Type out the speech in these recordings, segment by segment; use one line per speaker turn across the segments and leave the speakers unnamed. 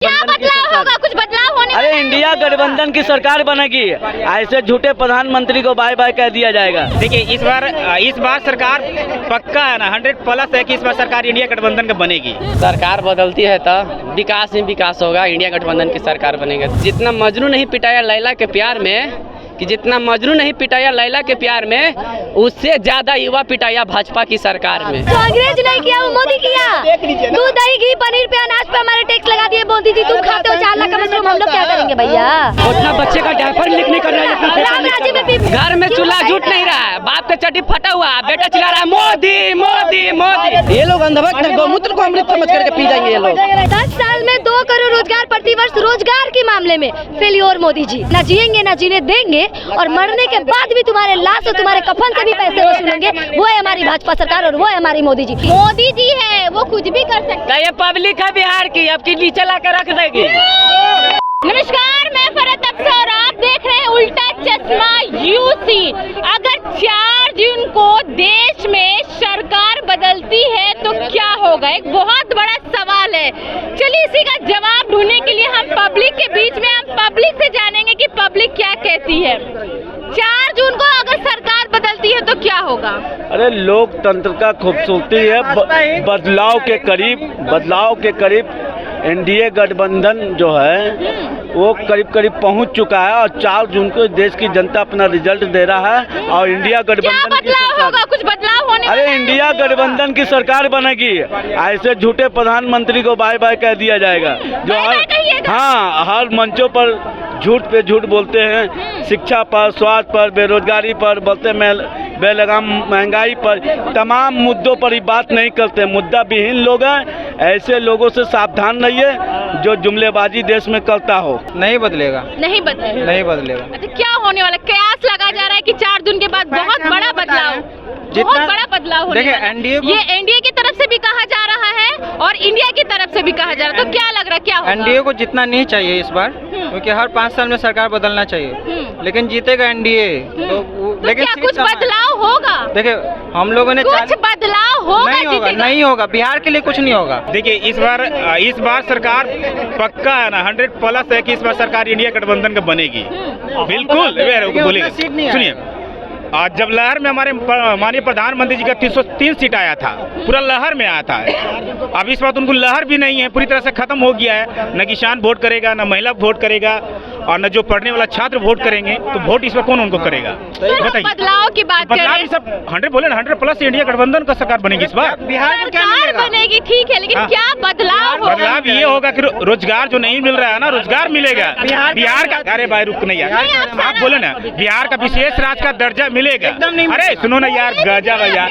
क्या बदलाव होगा? कुछ बदलाव होने
अरे इंडिया गठबंधन की सरकार बनेगी, ऐसे झूठे प्रधानमंत्री को बाय बाय कह दिया जाएगा।
देखिए इस बार सरकार पक्का है ना 100+ है कि इस बार सरकार इंडिया गठबंधन का बनेगी।
सरकार बदलती है तो विकास ही विकास होगा, इंडिया गठबंधन की सरकार बनेगी। जितना मजनू नहीं पिटाया लैला के प्यार में, कि जितना मजनू नहीं पिटाया लैला के प्यार में, उससे ज्यादा युवा पिटाया भाजपा की सरकार में।
तो अंग्रेज नहीं किया, वो मोदी किया। दूध दही घी पनीर पे अनाज पे हमारे टैक्स लगा दिए मोदी जी। तुम खाते हो 4 लाख का मशरूम, हम लोग क्या करेंगे भैया?
उतना बच्चे का डायपर लीक नहीं कर रहा है,
राम राज्य में भी
घर में चूल्हा जूट नहीं रहा है, बाप का चड्डी फटा हुआ, बेटा चिल्ला रहा है मोदी मोदी मोदी। ये लोग अंधभक्त है, गौमूत्र को अमृत समझ करके पी जाएंगे ये लोग।
10 साल में 2 करोड़ रोजगार प्रतिवर्ष रोजगार के मामले में फेलियोर मोदी जी। ना जिएंगे ना जीने देंगे, और मरने के बाद भी तुम्हारे लाश और तुम्हारे कफन से भी पैसे वसूलेंगे। वो है हमारी भाजपा सरकार और वो है हमारी मोदी जी। मोदी जी है, वो कुछ भी कर सकते हैं।
ये पब्लिक है बिहार की, अब की नीचे ला कर रख देगी।
नमस्कार, मैं फरहत अफसर और आप देख रहे हैं उल्टा चश्मा यूसी। अगर 4 जून को देश में सरकार बदलती है तो क्या होगा, एक बहुत बड़ा सवाल है। चलिए इसी का जवाब ढूंढने के लिए हम पब्लिक के बीच में, हम पब्लिक से जानेंगे कि पब्लिक क्या कहती है। 4 जून को अगर सरकार बदलती है तो क्या होगा?
अरे लोकतंत्र का खूबसूरती है बदलाव के करीब एनडीए गठबंधन जो है वो करीब पहुंच चुका है, और 4 जून को देश की जनता अपना रिजल्ट दे रहा है और इंडिया गठबंधन की सरकार
होगा? कुछ बदलाव होने?
अरे इंडिया गठबंधन की सरकार बनेगी, ऐसे झूठे प्रधानमंत्री को बाय बाय कह दिया जाएगा जो हर मंचों पर झूठ पे झूठ बोलते हैं। शिक्षा पर, स्वास्थ्य पर, बेरोजगारी पर बोलते हैं, बेलगाम महंगाई पर, तमाम मुद्दों पर ही बात नहीं करते। मुद्दा विहीन लोग हैं, ऐसे लोगों से सावधान रहिए जो जुमलेबाजी देश में करता हो।
नहीं बदलेगा।
नहीं बदलेगा। अच्छा, क्या होने वाला? कयास लगा जा रहा है कि 4 जून के बाद बहुत बड़ा बदलाव, बहुत बड़ा बदलाव होने वाला है। ये एनडीए की तरफ से भी कहा जा रहा है और इंडिया की तरफ से भी कहा जा रहा है, तो क्या लग रहा है क्या होगा?
एनडीए को जितना नहीं चाहिए इस बार, क्योंकि हर 5 साल में सरकार बदलना चाहिए, लेकिन जीतेगा एनडीए। लेकिन
क्या कुछ बदलाव होगा?
देखिए हम लोगों ने
कुछ बदलाव होगा?
नहीं होगा, बिहार के लिए कुछ नहीं होगा। देखिए इस बार सरकार पक्का है ना 100+ है कि इस बार सरकार इंडिया गठबंधन का बनेगी। बिल्कुल बोलेगा। सुनिए, आज जब लहर में हमारे माननीय प्रधानमंत्री जी का 303 सीट आया था, पूरा लहर में आया था। अब इस बात उनको लहर भी नहीं है, पूरी तरह से खत्म हो गया है। न किसान वोट करेगा, न महिला वोट करेगा, और न जो पढ़ने वाला छात्र वोट करेंगे, तो वोट इस पर कौन उनको करेगा? बताइए।
बदलाव की बात
बदलाव भी सब 100 बोले ना 100+ इंडिया गठबंधन का सरकार बनेगी इस बार।
बिहार को क्या मिलेगा? बनेगी ठीक है, लेकिन क्या बदलाव होगा?
बदलाव ये होगा कि रोजगार जो नहीं मिल रहा है ना, रोजगार मिलेगा। बिहार का, अरे भाई रुक नहीं यार, आप बोले ना बिहार का विशेष राज्य का दर्जा मिलेगा। अरे सुनो ना यार, गजब है यार।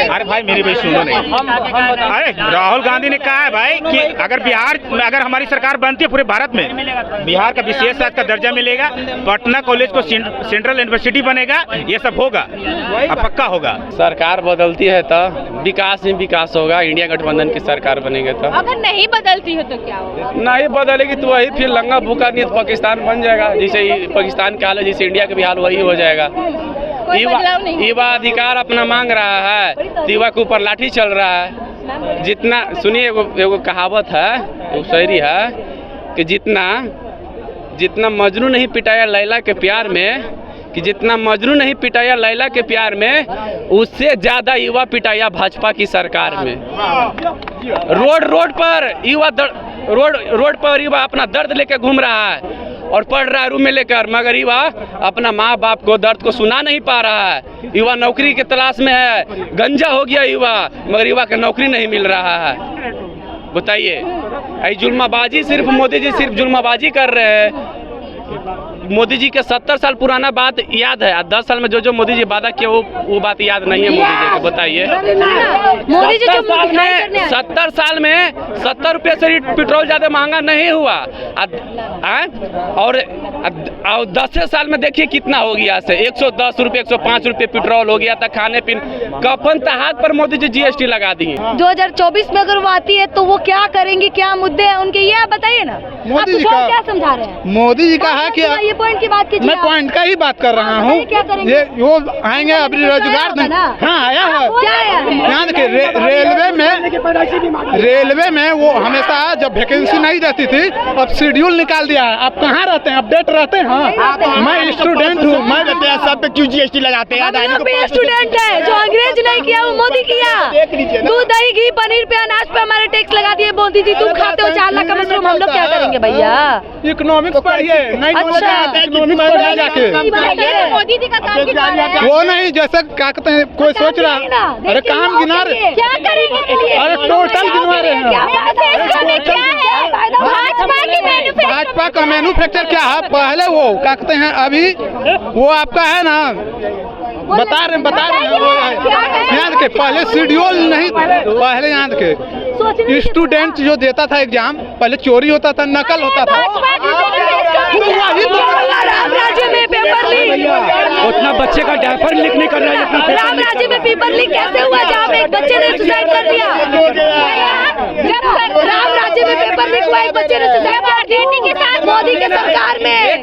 अरे भाई मेरी भाई सुनो नहीं। अरे राहुल गांधी ने कहा है भाई कि अगर हमारी सरकार बनती है पूरे भारत में बिहार का विशेष राज्य का दर्जा मिलेगा, पटना कॉलेज को सेंट्रल यूनिवर्सिटी बनेगा, ये सब होगा, अब पक्का होगा।
सरकार बदलती है तो विकास ही विकास होगा, इंडिया गठबंधन की सरकार बनेगी। तो अगर
नहीं बदलती है तो क्या होगा?
नहीं बदलेगी तो वही फिर लंगा भूखा नहीं तो पाकिस्तान बन जाएगा। जैसे पाकिस्तान का हाल है, जैसे इंडिया का भी हाल वही हो जाएगा। युवा अधिकार अपना मांग रहा है, युवा के ऊपर लाठी चल रहा है। जितना सुनिए, एगो कहावत है, एगो शायरी है कि जितना मजनू नहीं पिटाया लैला के प्यार में, कि जितना मजनू नहीं पिटाया लैला के प्यार में, उससे ज्यादा युवा पिटाया भाजपा की सरकार में। रोड पर युवा अपना दर्द लेके घूम रहा है और पढ़ रहा है रूम में लेकर, मगर युवा अपना माँ बाप को दर्द को सुना नहीं पा रहा है। युवा नौकरी की तलाश में है, गंजा हो गया युवा, मगर युवा को नौकरी नहीं मिल रहा है। बताइए, जुल्माबाजी सिर्फ मोदी जी सिर्फ जुल्माबाजी कर रहे हैं। मोदी जी के 70 साल पुराना बात याद है, 10 साल में जो मोदी जी वादा किया वो बात याद नहीं है मोदी जी को। बताइए, मोदी जी 70 साल में 70 रुपये से पेट्रोल ज्यादा महंगा नहीं हुआ, और 10 साल में देखिए कितना हो गया से 110 रुपये 105 रुपये पेट्रोल हो गया था। खाने पीने कफन तहाक पर मोदी जी GST लगा दिए।
2024 में अगर वो आती है तो वो क्या करेंगे, क्या मुद्दे हैं उनके, ये आप बताइए ना।
मोदी जी का
क्या समझा रहे हैं?
मोदी जी का है कि पॉइंट की बात कीजिए।
मैं पॉइंट का ही बात कर रहा हूँ।
क्या करेंगे?
ये वो आएंगे अभी रोजगार हाँ आया है।
क्या आया है?
यहाँ देखिए रेलवे में वो हमेशा जब वैकेंसी नहीं रहती थी, अब शेड्यूल निकाल दिया है। आप कहाँ रहते हैं? अपडेट रहते हैं? मैं स्टूडेंट हूँ। मैं सब पे क्यों GST लगाते हैं?
स्टूडेंट है, जो अंग्रेज नहीं किया वो मोदी किया। दूध दही घी पनीर पे अनाज पे हमारे टैक्स लगा दिए मोदी जी। तुम खाते हो 4 लाख का मशरूम, हम लोग क्या करेंगे भैया?
इकोनॉमिक्स पढ़िए। नहीं इकोनॉमिक्स पढ़िए जाके।
मोदी जी का काम गिना रहे हैं।
वो नहीं जैसे क्या कहते हैं, कोई सोच रहा अरे काम गिना रहे,
क्या करेंगे?
अरे टोटल गिनवा रहे हैं। भाजपा का मैन्युफैक्चर क्या है? पहले वो क्या कहते हैं, अभी वो आपका है ना, बता रहे हैं वो यहाँ के पहले शेड्यूल नहीं, पहले यहाँ के स्टूडेंट जो देता था एग्जाम, पहले चोरी होता था, नकल होता था। तो वही
राम राज्य में पेपर लीक,
उतना बच्चे का डायपर लीक नहीं कर रहा है।
राम राज्य में पेपर लीक कैसे हुआ जहाँ पे एक बच्चे ने सुसाइड कर दिया? राम राज्य में पेपर लीक हुआ, एक बच्चे ने सुसाइड के साथ मोदी के सरकार में।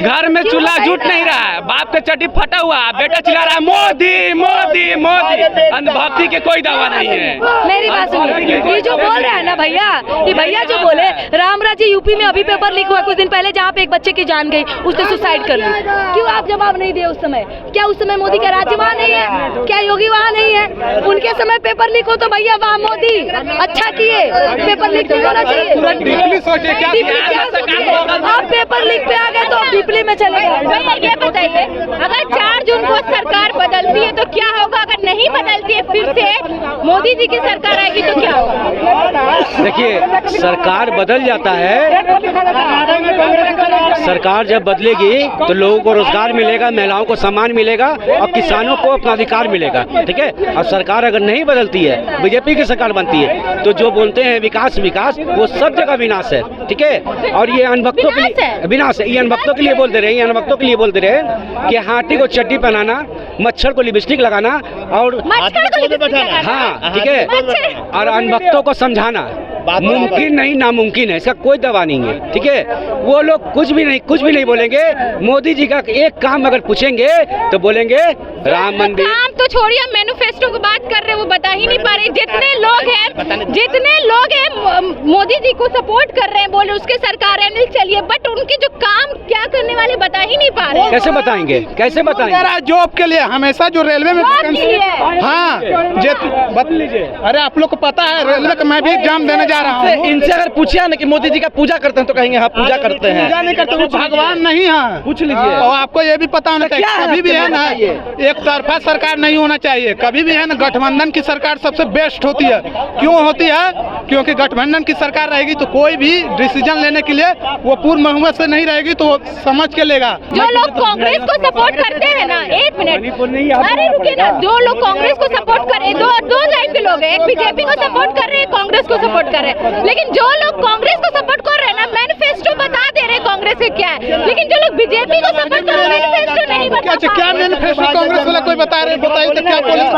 घर में चूल्हा जुट नहीं रहा है, बाप के चड्डी फटा हुआ, बेटा चिल्ला रहा है मोदी मोदी मोदी। अंधभक्ति के कोई दावा नहीं है।
मेरी बात सुनिए, ये जो बोल रहा है ना भैया, ये भैया जो बोले राम राज्य यूपी में अभी पेपर लीक हुआ कुछ दिन पहले, जहाँ पे एक बच्चे की जान गई, उसने सुसाइड कर ली। क्यों आप जवाब नहीं दिए उस समय? क्या उस समय मोदी का राज्य वहाँ नहीं है? क्या योगी वहाँ नहीं है? उनके समय पेपर लीक हो तो भैया वाह मोदी अच्छा किए, पेपर लीक नहीं होना चाहिए। आप पेपर लीक पे आ गए तो डीपली में चले गए।
भैया ये बताइए, अगर 4 जून को सरकार बदलती है तो क्या होगा? अगर नहीं बदलती है, फिर से मोदी जी की सरकार आएगी तो क्या होगा?
देखिए, सरकार बदल जाता है, सरकार जब बदलेगी तो लोगों को रोजगार मिलेगा, महिलाओं को सम्मान मिलेगा और किसानों को अपना अधिकार मिलेगा। ठीक है, और सरकार अगर नहीं बदलती है, बीजेपी की सरकार बनती है, तो जो बोलते हैं विकास विकास, वो सब जगह विनाश है। ठीक है, और ये अनभक्तों के लिए विनाश है। ये अनभक्तों के लिए बोलते रहे, ये अनभक्तों के लिए बोलते रहे कि हाथी को चड्डी पहनाना, मच्छर को लिपस्टिक लगाना और हाँ ठीक है, और अनभक्तों को समझाना मुमकिन नहीं, नामुमकिन है, इसका कोई दवा नहीं है। ठीक है, वो लोग कुछ भी नहीं बोलेंगे। मोदी जी का एक काम अगर पूछेंगे तो बोलेंगे राम मंदिर।
काम तो छोड़िए, मैनिफेस्टो की बात कर रहे हैं, वो बता ही नहीं पा रहे। जितने लोग हैं मोदी जी को सपोर्ट कर रहे हैं, बोले उसके सरकार है, चलिए, बट उनके जो काम क्या करने वाले बता ही नहीं पा रहे।
कैसे बताएंगे? कैसे बताएंगे?
जॉब के लिए हमेशा जो रेलवे में हाँ बदल लीजिए। अरे आप लोग को पता है रेलवे का, मैं भी एग्जाम देने जा रहा हूँ।
इनसे अगर पूछिए ना कि मोदी जी का पूजा करते हैं तो कहेंगे हाँ पूजा करते हैं।
पूजा नहीं करते, वो भगवान नहीं है।
पूछ लीजिए।
और आपको ये भी पता होना चाहिए, कभी भी है ना एक तरफा सरकार नहीं होना चाहिए। कभी भी है ना गठबंधन की सरकार सबसे बेस्ट होती है। क्यों होती है? क्योंकि गठबंधन की सरकार रहेगी तो कोई भी डिसीजन लेने के लिए वो पूर्ण बहुमत से नहीं रहेगी, तो समझ के लेगा।
जो लोग कांग्रेस को सपोर्ट करते हैं ना, 1 मिनट, अरे रुकिए ना, जो लोग कांग्रेस को सपोर्ट कर रहे हैं, दो लाइन के लोग हैं, एक बीजेपी को सपोर्ट कर रहे हैं, कांग्रेस को सपोर्ट कर रहे हैं। लेकिन जो लोग कांग्रेस को सपोर्ट कर रहे हैं ना, मैनिफेस्टो बता दे रहे हैं कांग्रेस के क्या है, लेकिन जो लोग बीजेपी को सपोर्ट कर रहे हैं मैनिफेस्टो नहीं बता।
क्या मैनिफेस्टो कांग्रेस वाला कोई बता रहे, बताइए तो क्या पुलिस?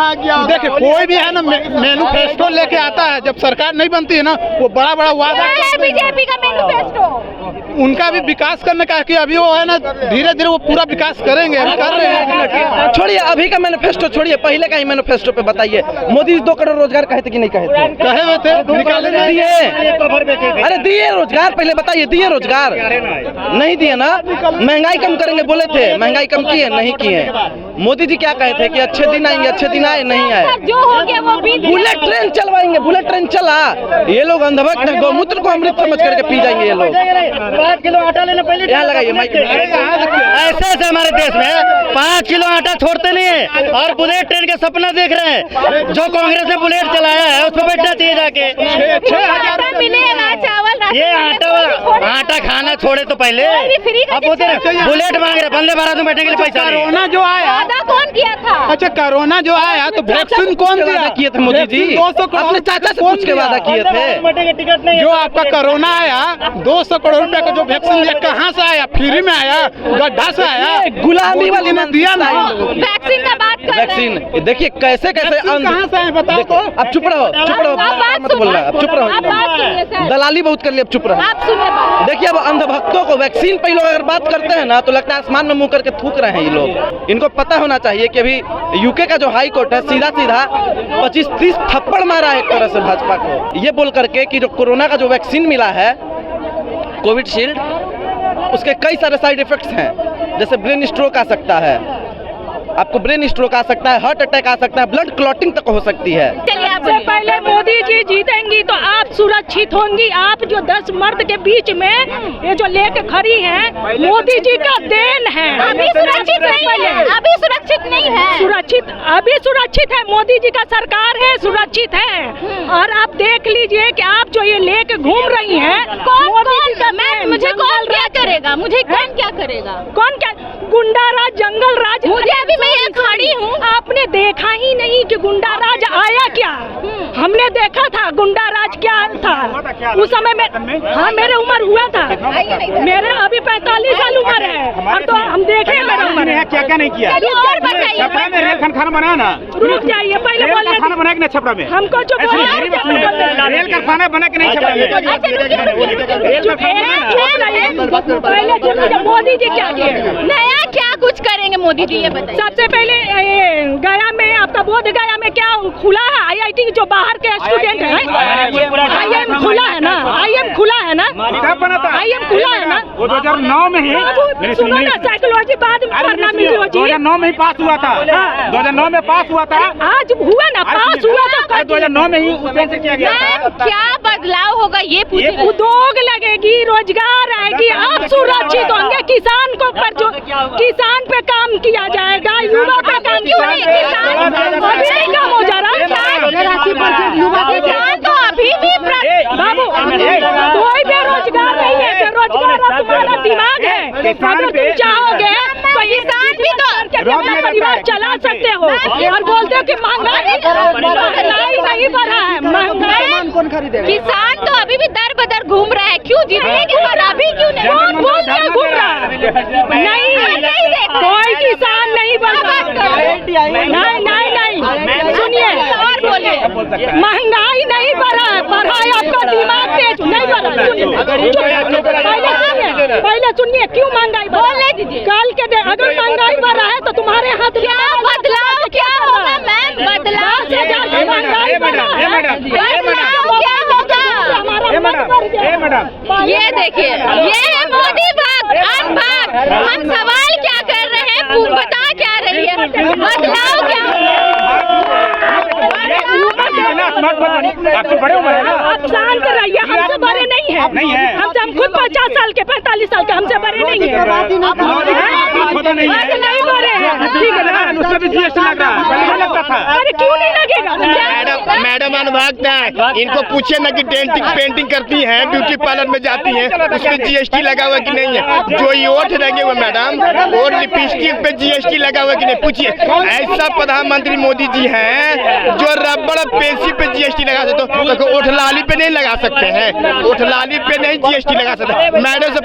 देखिए कोई भी है ना मैनिफेस्टो लेके आता है, जब सरकार नहीं बनती है ना, वो बड़ा वादा
है बीजेपी का मैनिफेस्टो।
उनका भी विकास करने का कि अभी वो है ना धीरे धीरे वो पूरा विकास करेंगे, कर रहे हैं।
छोड़िए अभी का मैनिफेस्टो छोड़िए, पहले का ही मैनिफेस्टो पे बताइए। मोदी 2 करोड़ रोजगार कहे थे कि नहीं कहे थे?
कहे हुए थे, निकाले नहीं
दिए। अरे दिए रोजगार, पहले बताइए दिए रोजगार? नहीं दिए ना। महंगाई कम करेंगे बोले थे, महंगाई कम किए नहीं किए। मोदी जी क्या कहे थे कि अच्छे दिन आएंगे, अच्छे दिन आए, नहीं आए।
जो हो गया वो भी।
बुलेट ट्रेन चलवाएंगे, बुलेट ट्रेन चला, ये लोग अंधभक्त है, गौमूत्र को अमृत समझ करके पी जाएंगे ये लोग।
5 किलो आटा लेना पहले
यहाँ लगाइए माइक।
ऐसे ऐसे हमारे देश में 5 किलो आटा छोड़ते नहीं है और बुलेट ट्रेन का सपना देख रहे हैं। जो कांग्रेस ने बुलेट चलाया है उस पर बैठना चाहिए जाके।
6,000 मिलेगा चावल।
ये आटा खाना छोड़े तो पहले, अब बोलते बुलेट मांग रहे, वंदे भारत में बैठने के लिए पैसा।
कोरोना जो आया,
कौन किया था?
अच्छा कोरोना जो आया तो वैक्सीन कौन दिया?
किए थे मोदी जी?
200 करोड़
अपने चाचा से पूछ के वादा किए थे।
जो आपका कोरोना आया 200 करोड़ रुपए का जो वैक्सीन लिया, कहाँ से आया? फ्री में आया? गड्ढा से आया?
गुलामी वाली
ने दिया ना
वैक्सीन का बात कर रहे हैं।
वैक्सीन देखिए कैसे
कहाँ से है बताओ तो।
अब चुप रहो,
आप बात
मत बोलना, अब चुप
आप बात सुनिए
रहो।
सर।
दलाली बहुत कर ली, अब चुप रहो।
आप सुनिए बात।
देखिए देखिए अब अंधभक्तों को वैक्सीन पे लोग अगर बात करते हैं ना तो लगता है आसमान में मुंह करके थूक रहे हैं ये लोग। इनको पता होना चाहिए कि अभी यूके का जो हाई कोर्ट है सीधा 25-30 थप्पड़ मारा है एक तरह से भाजपा को, ये बोल करके कि जो कोरोना का जो वैक्सीन मिला है कोविशील्ड, उसके कई सारे साइड इफेक्ट्स हैं, जैसे ब्रेन स्ट्रोक आ सकता है, आपको ब्रेन स्ट्रोक आ सकता है, हार्ट अटैक आ सकता है, ब्लड क्लॉटिंग तक हो सकती है।
सबसे पहले मोदी जी जीतेंगी तो आप सुरक्षित होंगी। आप जो 10 मर्द के बीच में ये जो लेके खड़ी हैं, मोदी जी का देन है।
अभी सुरक्षित नहीं है, अभी सुरक्षित नहीं है।
अभी सुरक्षित है, मोदी जी का सरकार है, सुरक्षित है। और आप देख लीजिए कि आप जो ये लेके घूम रही हैं,
मुझे कौन क्या करेगा, मुझे कौन क्या करेगा,
कौन क्या, गुंडा राज, जंगल राज।
मुझे अभी मैं यहाँ खड़ी हूँ,
आपने देखा ही नहीं कि गुंडा राज आया क्या? हमने देखा था गुंडा राज क्या था उस समय में। हाँ, मेरे उम्र हुआ था, मेरे अभी 45 साल उम्र है, और तो हम देखे मेरा उम्र है।
क्या क्या नहीं किया?
और बताइए,
छपरा में रेल खाना बनाया ना,
रुक जाइए, पहले बोलने
खाना बनाया कि नहीं छपरा में?
हमको जो
रेल का खाना बना के नहीं छपरा में?
पहले मोदी जी क्या किए,
नया क्या कुछ करेंगे मोदी जी, ये बताइए।
सबसे पहले गया में, आपका बोध गया में क्या खुला है? IIT जो बाहर के स्टूडेंट हैं, IIM खुला है ना, IIM खुला है ना,
कब बना था?
IIM खुला है ना,
वो 2009 में ही।
सुनो ना, साइकोलॉजी बाद में पढ़ना मिली हो जी।
2009 में ही पास हुआ था, 2009 में पास हुआ था।
आज हुआ ना, पास हुआ तो
2009 में ही उसमें से किया गया था।
क्या बदलाव होगा ये पूछे।
उद्योग लगेगी, रोजगार आएगी, आप सुरक्षित होंगे। किसान को पर जो किसान पे काम किया जाएगा, युवा पे काम
क्यों नहीं? किसान
काम हो जा रहा है,
किसान तो अभी भी
बाबू कोई बेरोजगार नहीं है, बेरोजगार तुम्हारा दिमाग है। अगर तुम चाहोगे तो किसान भी तो अपना परिवार चला सकते हो, और बोलते हो कि महंगाई नहीं बढ़ा है, महंगाई।
किसान तो अभी भी दर बदर घूम रहा है, क्यों जीतेंगे पर अभी क्यों नहीं?
कौन बोल के घूम रहा है? नहीं, कोई किसान नहीं बन रहा। नहीं, सुनिए
और बोलिए।
महंगाई नहीं बढ़ा है, बढ़ा है आपका दिमाग तेज नहीं बढ़ा। पहले सुनिए क्यों महंगाई
बोलने दीजिए।
कल के दिन अगर महंगाई बढ़ा है तो तुम्हारे हाथ
क्या बदलाव क्या होगा मैम? बदलाव
महंगाई बढ़ा है,
क्या होगा? ये देखिए, ये है मोदी भाग, आप भाग। हम सवाल क्या कर रहे हैं, बता क्या रही है, बदलाव क्या?
आपसे बड़े उम्र है ना?
आप शांत रहिए, हमसे बड़े नहीं है,
नहीं है।
हम खुद 50 साल के, 45 साल के, हमसे बड़े नहीं है, नहीं बड़े हैं, ठीक है ना?
उसमें भी GST लग रहा है, पहले लगता था।
अरे क्यों नहीं लगेगा?
मैडम अनुभाग है, इनको पूछे ना कि पेंटिंग करती हैं, ब्यूटी पार्लर में जाती हैं, उसमें GST लगा हुआ कि नहीं है? जो ये ओठ लगे हुए मैडम, और लिपस्टिक पे GST लगा हुआ कि नहीं? पूछिए। ऐसा प्रधानमंत्री मोदी जी हैं जो रबड़ पेंसिल पे GST लगा सकते, तो ओठ लाली पे नहीं लगा सकते हैं? ओठ लाली पे नहीं GST लगा सकते। मैडम से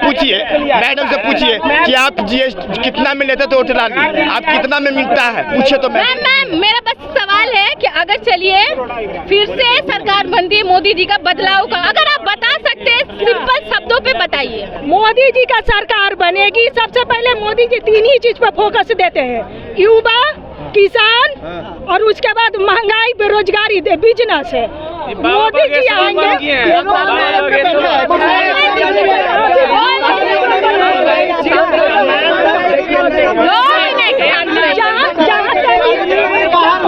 पूछिए कि आप GST कितना में लेते तो ओठ लाली, आप कितना में मिलता है? पूछे तो
मैम मेरा बस सवाल है कि अगर चलिए फिर से सरकार बनती है मोदी जी का, बदलाव का अगर आप बता सकते हैं सिंपल शब्दों पे बताइए।
मोदी जी का सरकार बनेगी, सबसे पहले मोदी जी 3 ही चीज पे फोकस देते हैं, युवा, किसान और उसके बाद महंगाई, बेरोजगारी, बिजनेस है। मोदी जी आएंगे,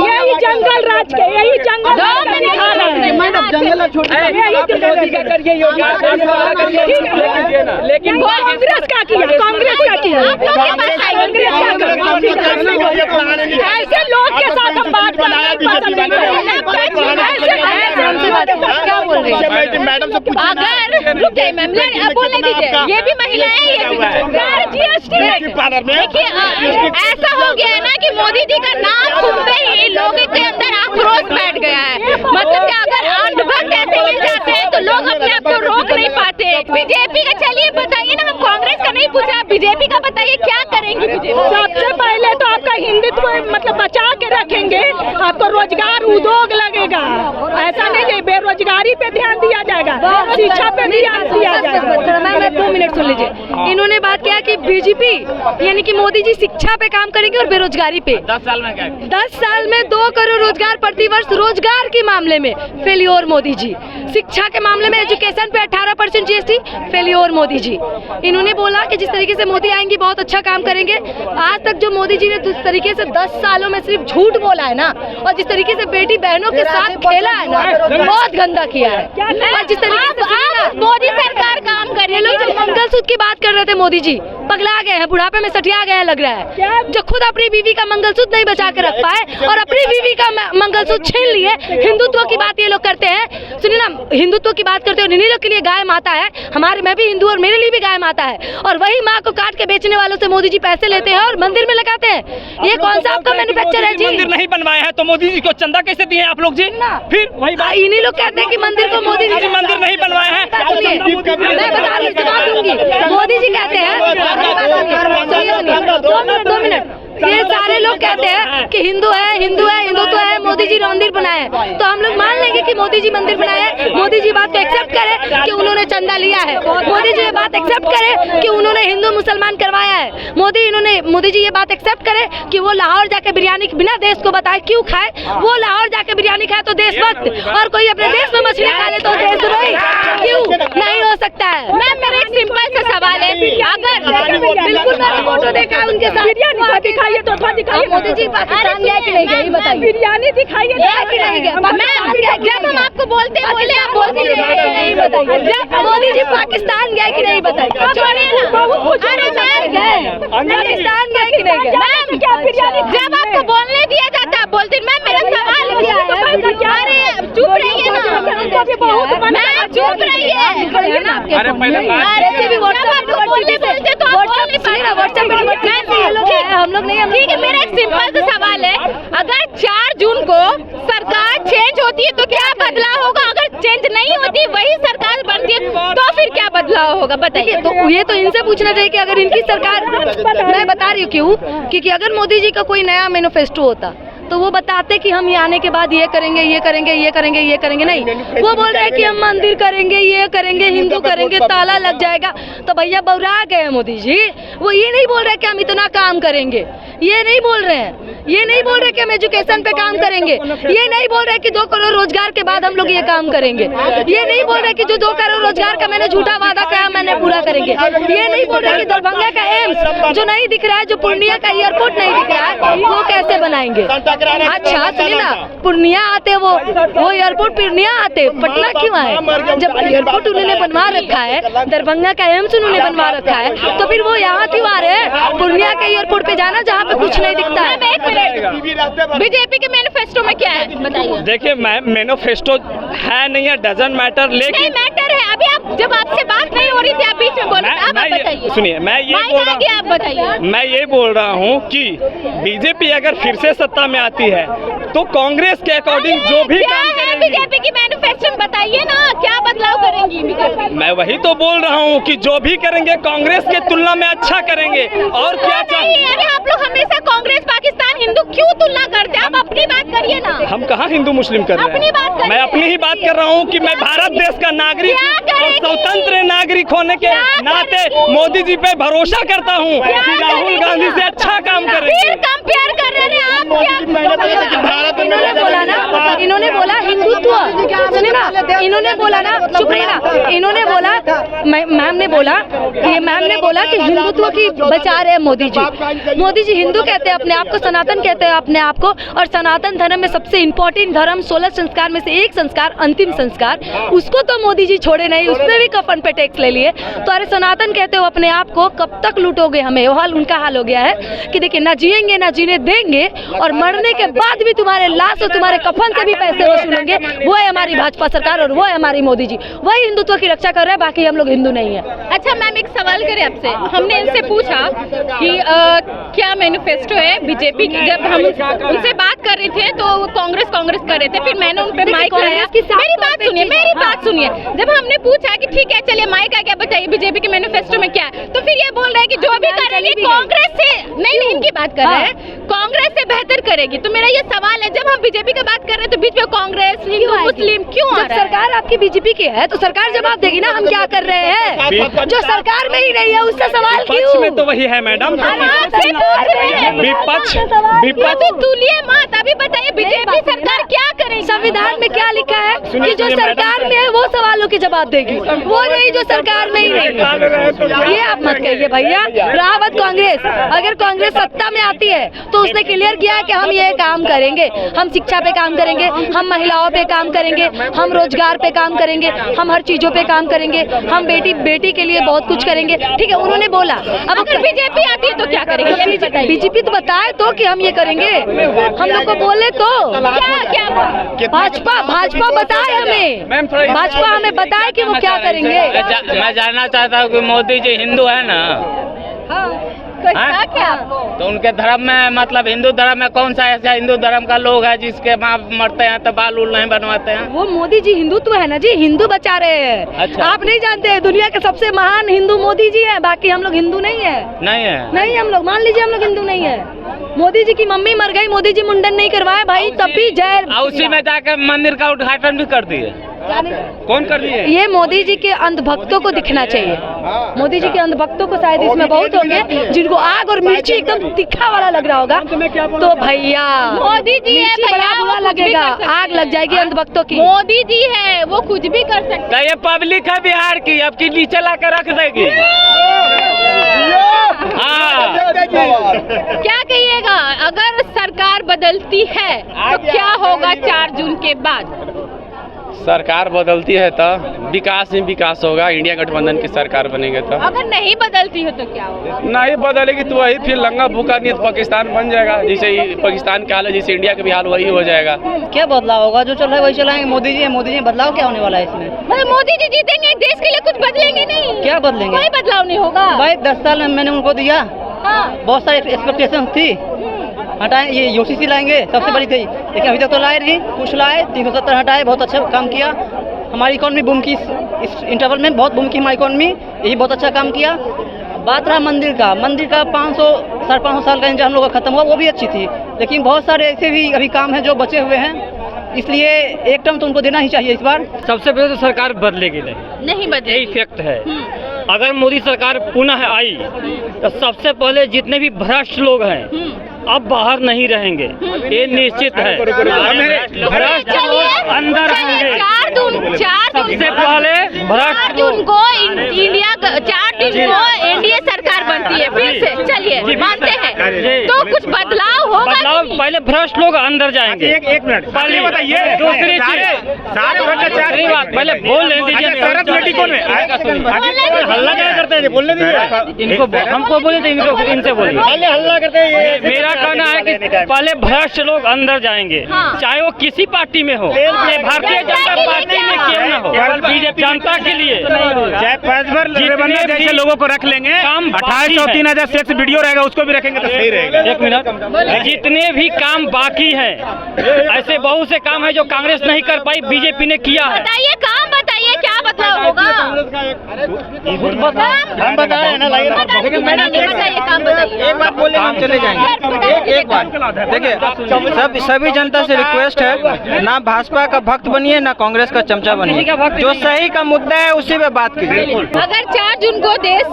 यही जंगल राज के, यही जंगल लेकिन कांग्रेस क्या किया? ऐसे लोग के साथ हम बात
मैडम से पूछिए।
अगर रुक जाइए मैम, बोलने दीजिए, ये भी महिलाएं, ये भी GST। देखिए ऐसा हो गया है ना कि मोदी जी का नाम सुनते ही लोगों के अंदर आक्रोश बैठ गया है। मतलब कि अगर अंधभक्त ऐसे मिल जाते हैं तो लोग अपने आप को रोक नहीं पाते। बीजेपी का चलिए बताइए ना, हम कांग्रेस का नहीं पूछा, बीजेपी का बताइए क्या करेंगे बीजेपी?
सबसे पहले तो आपका हिंदुत्व मतलब बचा के रखेंगे, आपको रोजगार, उद्योग लगेगा। ऐसा नहीं है बेरोजगारी पे ध्यान दिया जाएगा, शिक्षा पे ध्यान दिया जाएगा। 2 मिनट लीजिए। इन्होंने बात किया कि बीजेपी यानी कि मोदी जी शिक्षा पे काम करेंगे और बेरोजगारी पे।
10 साल में क्या?
10 साल में 2 करोड़ रोजगार प्रतिवर्ष रोजगार के मामले में फेलियोर मोदी जी। शिक्षा के मामले में एजुकेशन पे 18% जीएसटी फेलियोर मोदी जी। इन्होंने बोला कि जिस तरीके से मोदी आएंगे बहुत अच्छा काम करेंगे। आज तक जो मोदी जी ने जिस तरीके से 10 सालों में सिर्फ झूठ बोला है ना, और जिस तरीके से बेटी बहनों के साथ खेला है ना, बहुत गंदा किया है। और जिस तरीके से
मोदी सरकार काम कर रही है,
मंगलसूत्र की बात कर रहे थे मोदी जी, पगला गए हैं, बुढ़ापे में सठिया गए हैं लग रहा है, जो खुद अपनी बीवी का मंगलसूत्र नहीं बचा के रख पाए और अपनी बीवी का मंगलसूत्र छीन लिए। हिंदुत्व की बात ये लोग करते हैं, सुनिए ना, हिंदुत्व की बात करते हैं। इन्हीं लोग के लिए गाय माता है, हमारे मैं भी हिंदू और मेरे लिए भी गाय माता है, और वही माँ को काट के बेचने वालों से मोदी जी पैसे लेते हैं और मंदिर में लगाते हैं। ये कौन सा आपका मैन्युफैक्चर है जी?
मंदिर नहीं बनवाया है तो मोदी जी को चंदा कैसे दिए आप लोग जी? फिर वही बात,
इन्हीं लोग कहते हैं कि मंदिर को मोदी जी
मंदिर नहीं बनवाया है।
मैं बता दूंगी, मोदी जी कहते हैं, सुनिए 2 मिनट, ये सारे लोग कहते हैं कि हिंदुत्व है, मोदी जी मंदिर बनाए, तो हम लोग मान लेंगे कि मोदी जी मंदिर बनाए। मोदी जी बात को एक्सेप्ट करें कि उन्होंने चंदा लिया है, मोदी जी ये बात एक्सेप्ट करें कि उन्होंने हिंदू मुसलमान करवाया है, मोदी जी ये बात एक्सेप्ट करें कि वो लाहौर जाके बिरयानी बिना देश को बताए क्यों खाए, वो लाहौर जाके बिरयानी खाए तो देशभक्त, और कोई अपने देश में मछली खा ले तो देशद्रोही क्यों नहीं हो सकता है?
मैम मेरा एक सिंपल सा सवाल है, अगर
बिल्कुल मैंने फोटो देखा है उनके साथ, दिखाइए तो दिखाइए, मोदी जी पाकिस्तान गए कि नहीं गए बताइए, बिरयानी दिखाइए कि नहीं गए।
मैम जब हम आपको बोलते हैं बोले आप बोलते नहीं बताइए,
जब मोदी जी पाकिस्तान गए कि नहीं बताइए,
अरे मैम
पाकिस्तान गए कि नहीं गए?
मैम जब आपको बोलने दिया जाता है बोलते, मैम मेरा सवाल, अरे चुप रहिए ना मैम, चुप रहिए।
अरे पहले
वैसे भी व्हाट्सएप
बोलते तो
हम लोग नहीं,
ठीक है। मेरा एक सिंपल सा सवाल है, अगर 4 जून को सरकार चेंज होती है तो क्या बदलाव होगा? अगर चेंज नहीं होती, वही सरकार बनती है, तो फिर क्या बदलाव होगा बताइए?
तो ये तो इनसे पूछना चाहिए कि अगर इनकी सरकार, मैं बता रही हूँ क्यों, क्योंकि अगर मोदी जी का कोई नया मैनिफेस्टो होता तो वो बताते कि हम ये आने के बाद ये करेंगे, ये करेंगे, ये करेंगे, ये करेंगे। नहीं, वो बोल रहे हैं कि हम मंदिर करेंगे, ये करेंगे, हिंदू करेंगे, ताला लग जाएगा। तो भैया बौरा गए मोदी जी, वो ये नहीं बोल रहे कि हम इतना काम करेंगे, ये नहीं बोल रहे हैं, ये नहीं बोल रहे कि हम एजुकेशन पे काम करेंगे, ये नहीं बोल रहे कि 2 करोड़ रोजगार के बाद हम लोग ये काम करेंगे, ये नहीं बोल रहे कि जो 2 करोड़ रोजगार का मैंने झूठा वादा किया मैंने पूरा करेंगे, ये नहीं बोल रहे कि दरभंगा का एम्स जो नहीं दिख रहा है, जो पूर्णिया का एयरपोर्ट नहीं दिख रहा है, वो कैसे बनाएंगे। अच्छा सुनिए ना, पूर्णिया आते वो एयरपोर्ट पूर्णिया आते, पटना क्यों आए? जब एयरपोर्ट उन्होंने बनवा रखा है, दरभंगा का एम्स उन्होंने बनवा रखा है, तो फिर वो यहाँ क्यों आ रहे हैं? पूर्णिया के एयरपोर्ट पे जाना जहाँ पे कुछ नहीं दिखता है।
बीजेपी के मैनिफेस्टो में क्या है बताइए?
देखिए मैम, मैनिफेस्टो है नहीं है, डजंट मैटर, लेकिन
नहीं मैटर है। अभी आप जब आपसे बात नहीं हो रही थी, आप बीच में बोल रहे थे, आप बताइए।
सुनिए, मैं ये बोल रहा हूँ कि बीजेपी अगर फिर से सत्ता में आती है तो कांग्रेस के अकॉर्डिंग जो भी
क्या है बीजेपी की मैनिफेस्टो बताइए ना, क्या बदलाव करेंगी बीजेपी?
मैं वही तो बोल रहा हूँ कि जो भी करेंगे कांग्रेस के तुलना में अच्छा करेंगे। और क्या चाहिए?
अरे आप लोग हमेशा कांग्रेस पाकिस्तान हिंदू क्यों तुलना करते हैं? आप अपनी बात करिए ना।
हम कहाँ हिंदू मुस्लिम कर रहे हैं?
अपनी बात करिए।
मैं अपनी ही बात कर रहा हूँ कि मैं भारत देश का नागरिक और स्वतंत्र नागरिक होने के नाते मोदी जी पे भरोसा करता हूँ कि राहुल गांधी से अच्छा काम करेंगे।
कंपेयर कर रहे हैं आप क्या?
इन्होंने बोला हिंदुत्व, सुनिए ना, इन्होंने बोला ना, चुप रहिए ना, इन्होंने बोला, मैम ने बोला कि हिंदुत्व की बचा रहे मोदी जी हिंदू कहते हैं अपने आप को, सनातन कहते हैं अपने आप को, और सनातन धर्म में सबसे इम्पोर्टेंट धर्म 16 संस्कार में से एक संस्कार अंतिम संस्कार, उसको तो मोदी जी छोड़े नहीं, उसमें भी कफन पे टैक्स ले लिए। तो अरे सनातन कहते हो अपने आप को, कब तक लूटोगे हमें? उनका हाल हो गया है कि देखिए ना जिएंगे ना जीने देंगे, और मरने के बाद भी तुम्हारे लाश और तुम्हारे कफन से भी पैसे वसूलेंगे। वो है हमारी भाजपा सरकार और वो है हमारी मोदी जी, वही हिंदुत्व की रक्षा कर रहे हैं, बाकी हम लोग हिंदू नहीं है।
अच्छा मैम, एक सवाल करें आपसे, हमने इनसे पूछा कि क्या मैनिफेस्टो है बीजेपी की। जब हम उनसे बात कर रहे थे तो कांग्रेस कर रहे थे, फिर मैंने उन पे माइक लाया। मेरी बात सुनिए, जब हमने पूछा कि ठीक है चलिए माइक आ गया, बताइए बीजेपी के मैनिफेस्टो में क्या है, तो फिर ये बोल रहे हैं कि जो भी करेंगे कांग्रेस से नहीं, इनकी बात कर रहे हैं, कांग्रेस से बेहतर करेगी। तो मेरा ये सवाल है, जब हम बीजेपी की बात कर रहे हैं तो बीच में कांग्रेस, हिंदू, मुस्लिम क्यों आ रहा है?
सरकार आपकी बीजेपी की है तो सरकार जवाब देगी ना हम क्या कर रहे हैं। जो सरकार में ही नहीं है उससे सवाल क्यों?
में तो वही है मैडम, विपक्ष
तुलिए मत। अभी बताइए बीजेपी सरकार क्या करेगी?
संविधान में क्या लिखा है कि जो सरकार में है वो सवालों के जवाब देगी, वो नहीं जो सरकार में ही नहीं। ये आप मत कहिए भैया। रावत कांग्रेस, अगर कांग्रेस सत्ता में आती है तो उसने क्लियर किया है कि हम ये काम करेंगे, हम शिक्षा पे काम करेंगे, हम महिलाओं पे काम करेंगे, हम रोजगार पे काम करेंगे, हम हर चीजों पे काम करेंगे, हम बेटी के लिए बहुत कुछ करेंगे। ठीक है, उन्होंने बोला। अब
अगर बीजेपी आती है तो क्या करेंगे?
बीजेपी तो बताए तो कि हम ये करेंगे, हम लोग को बोले तो क्या भाजपा बताए हमें, भाजपा हमें बताए कि वो क्या करेंगे।
मैं जानना चाहता हूँ कि मोदी जी हिंदू है ना?
क्या आपको?
तो उनके धर्म में, मतलब हिंदू धर्म में कौन सा ऐसा हिंदू धर्म का लोग है जिसके माँ मरते हैं तो बाल उल नहीं बनवाते हैं?
वो मोदी जी हिंदुत्व है ना जी, हिंदू बचा रहे हैं।
अच्छा।
आप नहीं जानते, दुनिया के सबसे महान हिंदू मोदी जी है, बाकी हम लोग हिंदू नहीं है। नहीं हम लोग, मान लीजिए हम लोग हिंदू नहीं है। मोदी जी की मम्मी मर गई, मोदी जी मुंडन नहीं करवाए भाई, तब भी जय।
उसी में जाकर मंदिर का उद्घाटन भी कर दिए। कौन कर दिए?
ये मोदी जी के अंधभक्तों को दिखना चाहिए। मोदी जी के अंधभक्तों को शायद इसमें बहुत होंगे जिनको आग और मिर्ची एकदम तीखा वाला लग रहा होगा। तो भैया
मोदी जी है
मिर्ची बड़ा बुरा लगेगा, आग लग जाएगी अंधभक्तों की।
मोदी जी है, वो कुछ भी कर सकते हैं।
ये पब्लिक है बिहार की, अब की नीचे ला कर रख देगी।
क्या कहिएगा, अगर सरकार बदलती है तो क्या होगा 4 जून के बाद?
सरकार बदलती है तो विकास ही विकास होगा। इंडिया गठबंधन की सरकार बनेंगे तो।
अगर नहीं बदलती है तो क्या होगा?
नहीं बदलेगी तो वही फिर लंगा भूखा नहीं तो पाकिस्तान बन जाएगा। जैसे पाकिस्तान का हाल है, जैसे इंडिया का भी हाल वही हो जाएगा।
क्या बदलाव होगा? जो चल रहा है वही चलाएंगे। मोदी जी बदलाव क्या होने वाला है इसमें?
मतलब मोदी जी जीतेंगे, देश के लिए कुछ बदलेंगे नहीं?
क्या बदलेंगे?
कोई बदलाव नहीं होगा
भाई 10 साल में मैंने उनको दिया, बहुत सारी एक्सपेक्टेशन थी, हटाए ये यूसीसी लाएंगे सबसे बड़ी थी, लेकिन अभी तक तो लाए नहीं। कुछ लाए, 370 हटाए, बहुत अच्छा काम किया। हमारी इकोनॉमी बूम की, इस इंटरवल में बहुत बूम की हमारी इकोनॉमी, यही बहुत अच्छा काम किया। बात रहा मंदिर का 500-550 साल का इंतजार हम लोग का खत्म हुआ, वो भी अच्छी थी, लेकिन बहुत सारे ऐसे भी अभी काम हैं जो बचे हुए हैं, इसलिए एक टर्म तो उनको देना ही चाहिए इस बार।
सबसे पहले तो सरकार बदलेगी नहीं
बदलेगी।
यही फैक्ट है। अगर मोदी सरकार पुनः आई तो सबसे पहले जितने भी भ्रष्ट लोग हैं अब बाहर नहीं रहेंगे, ये निश्चित है। भ्रष्ट लोग अंदर होंगे।
4 जून
सबसे पहले भ्रष्ट
जून को इंडिया 4 जून को एनडीए सरकार बनती है फिर से। चलिए मानते हैं, तो कुछ बदलाव होगा।
बदलाव पहले भ्रष्ट लोग अंदर जाएंगे।
एक मिनट
पहले बताइए। दूसरी चीज बात पहले बोल दीजिए।
हल्ला क्या करते हैं? बोलने दीजिए
इनको, हमको बोले थे, इनसे बोलिए।
पहले हल्ला करते हैं।
मेरा कहना है कि पहले भ्रष्ट लोग अंदर जाएंगे, चाहे वो किसी पार्टी में हो, चाहे भारतीय जनता पार्टी में क्यों न हो, बीजेपी जनता के लिए
चाहे फैसला जैसे लोगों को रख लेंगे। 2800-3000 सेक्स वीडियो रहेगा, उसको भी रखेंगे तो सही रहेगा।
एक मिनट, जितने भी काम बाकी हैं, ऐसे बहुत से काम है जो कांग्रेस नहीं कर पाई, बीजेपी ने किया है।
बताइए काम, बताइए क्या बदलाव होगा?
हम बता रहे हैं ना,
मैडम बताइए काम, बताइए।
एक बात बोले हम चले जाएंगे। एक बात देखिए, सभी जनता से रिक्वेस्ट है, ना भाजपा का भक्त बनिए ना कांग्रेस का चमचा बनिए, जो सही का मुद्दा है उसी पे बात कीजिए।
अगर 4 जून को देश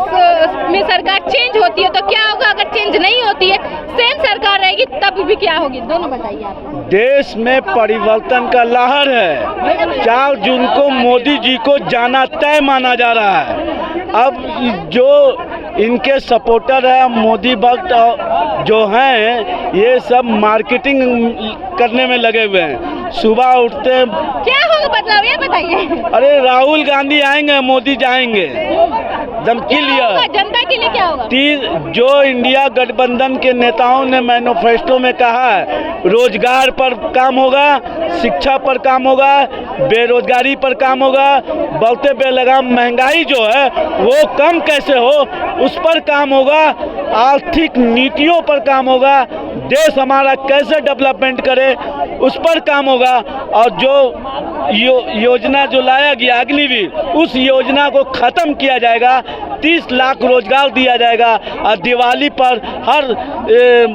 में सरकार चेंज होती है तो क्या होगा? अगर चेंज नहीं होती है, सेम सरकार रहेगी, तब भी क्या होगी? दोनों बताइए आप।
देश में परिवर्तन का लहर है। 4 जून को मोदी जी को जाना तय माना जा रहा है। अब जो इनके सपोर्टर है, मोदी भक्त जो हैं, ये सब मार्केटिंग करने में लगे हुए हैं। सुबह उठते हैं,
क्या होगा बदलाव ये बताइए।
अरे राहुल गांधी आएंगे, मोदी जाएंगे, धमकी लिया।
जनता के लिए क्या होगा?
जो इंडिया गठबंधन के नेताओं ने मैनिफेस्टो में कहा है, रोजगार पर काम होगा, शिक्षा पर काम होगा, बेरोजगारी पर काम होगा, बढ़ते बेलगाम महंगाई जो है वो कम कैसे हो उस पर काम होगा, आर्थिक नीतियों पर काम होगा, देश हमारा कैसे डेवलपमेंट करे उस पर काम होगा, और जो योजना जो लाया गया अग्निवीर, उस योजना को खत्म किया जाएगा। 30 लाख रोजगार दिया जाएगा और दिवाली पर हर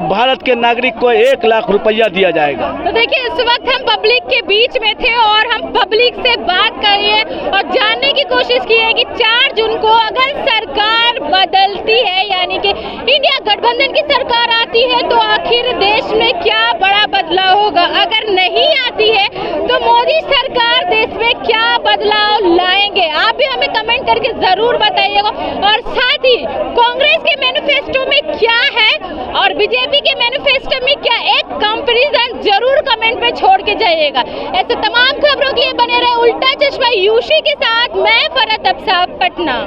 भारत के नागरिक को 1 लाख रुपया दिया जाएगा।
तो देखिए इस वक्त हम पब्लिक के बीच में थे और हम पब्लिक से बात कर रहे हैं और जानने की कोशिश की है कि 4 जून को अगर सरकार बदलती है यानी कि इंडिया गठबंधन की सरकार आती है तो आखिर देश में क्या बड़ा बदलाव होगा, अगर नहीं आती है तो मोदी सरकार देश में क्या बदलाव लाएंगे। आप भी हमें कमेंट करके जरूर बताइएगा और साथ ही कांग्रेस के मैनिफेस्टो में क्या है और बीजेपी के मैनिफेस्टो में क्या, एक कंपैरिजन जरूर कमेंट में छोड़ के जाइएगा। ऐसे तमाम खबरों के लिए बने रहे उल्टा चश्मा यूसी के साथ। मैं फरहत अफसाब, पटना।